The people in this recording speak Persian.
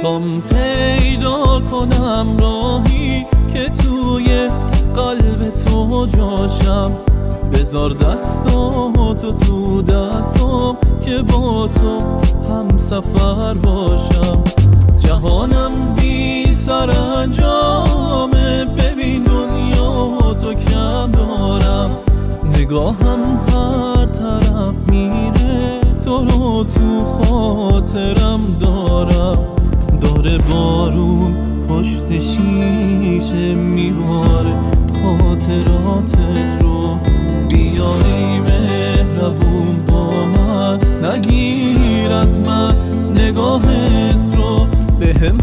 میخوام پیدا کنم راهی که توی قلب تو جاشم. بذار دستاتو تو دستام که با تو هم سفر باشم. جهانم بی سرانجامه، ببین دنیا تو کم دارم. نگاهم هر طرف میره، تو رو تو خاطرم دارم. داره بارون پشت شیشه میباره خاطراتت رو. بیا ای مهربون با من، نگیر از من نگاهت رو. بهم